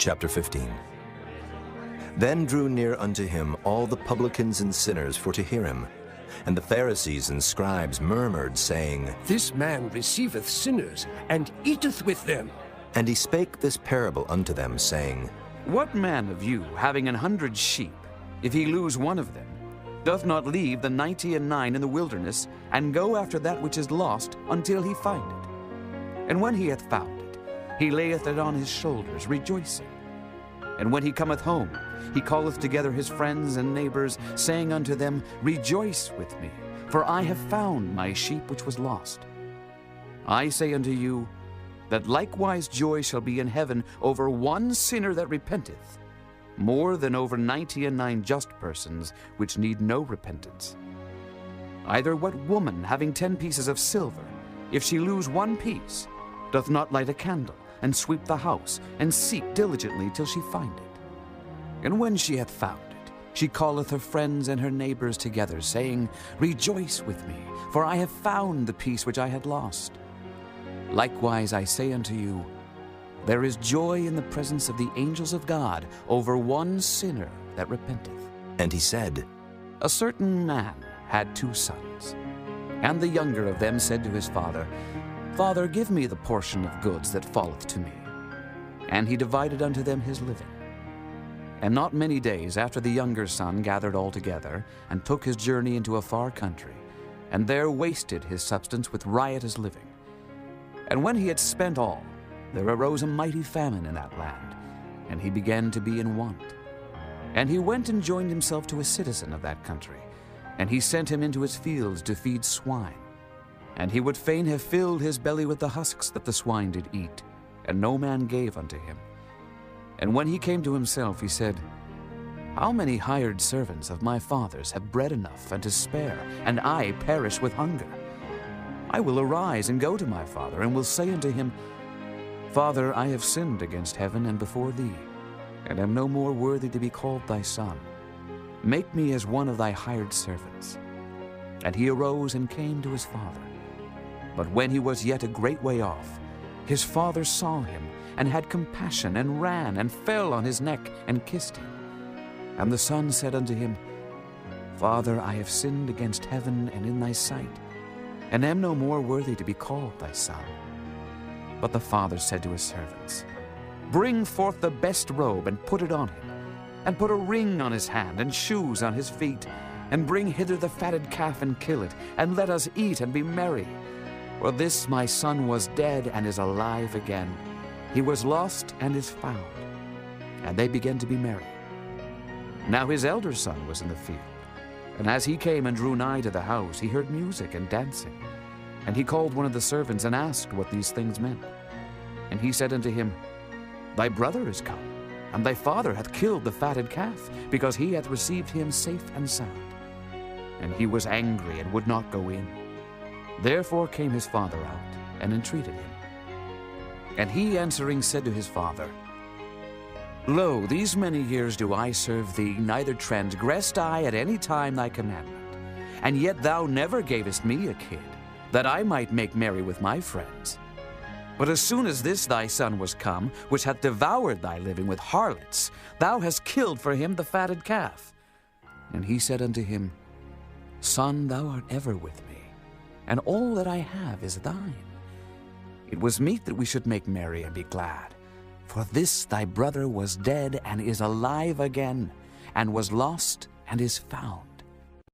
Chapter 15. Then drew near unto him all the publicans and sinners for to hear him. And the Pharisees and scribes murmured, saying, This man receiveth sinners, and eateth with them. And he spake this parable unto them, saying, What man of you, having 100 sheep, if he lose one of them, doth not leave the 99 in the wilderness, and go after that which is lost until he find it? And when he hath found it, he layeth it on his shoulders, rejoicing. And when he cometh home, he calleth together his friends and neighbors, saying unto them, Rejoice with me, for I have found my sheep which was lost. I say unto you, that likewise joy shall be in heaven over one sinner that repenteth, more than over 99 just persons which need no repentance. Either what woman, having 10 pieces of silver, if she lose one piece, doth not light a candle, and sweep the house, and seek diligently till she find it? And when she hath found it, she calleth her friends and her neighbors together, saying, Rejoice with me, for I have found the piece which I had lost. Likewise I say unto you, there is joy in the presence of the angels of God over one sinner that repenteth. And he said, A certain man had 2 sons. And the younger of them said to his father, Father, give me the portion of goods that falleth to me. And he divided unto them his living. And not many days after, the younger son gathered all together, and took his journey into a far country, and there wasted his substance with riotous living. And when he had spent all, there arose a mighty famine in that land, and he began to be in want. And he went and joined himself to a citizen of that country, and he sent him into his fields to feed swine. And he would fain have filled his belly with the husks that the swine did eat, and no man gave unto him. And when he came to himself, he said, How many hired servants of my father's have bread enough and to spare, and I perish with hunger? I will arise and go to my father, and will say unto him, Father, I have sinned against heaven and before thee, and am no more worthy to be called thy son. Make me as one of thy hired servants. And he arose and came to his father. But when he was yet a great way off, his father saw him, and had compassion, and ran, and fell on his neck, and kissed him. And the son said unto him, Father, I have sinned against heaven and in thy sight, and am no more worthy to be called thy son. But the father said to his servants, Bring forth the best robe, and put it on him, and put a ring on his hand, and shoes on his feet, and bring hither the fatted calf, and kill it, and let us eat and be merry. For this my son was dead, and is alive again. He was lost, and is found. And they began to be merry. Now his elder son was in the field, and as he came and drew nigh to the house, he heard music and dancing. And he called one of the servants, and asked what these things meant. And he said unto him, Thy brother is come, and thy father hath killed the fatted calf, because he hath received him safe and sound. And he was angry, and would not go in. Therefore came his father out, and entreated him. And he answering said to his father, Lo, these many years do I serve thee, neither transgressed I at any time thy commandment. And yet thou never gavest me a kid, that I might make merry with my friends. But as soon as this thy son was come, which hath devoured thy living with harlots, thou hast killed for him the fatted calf. And he said unto him, Son, thou art ever with me, and all that I have is thine. It was meet that we should make merry and be glad. For this thy brother was dead, and is alive again, and was lost, and is found.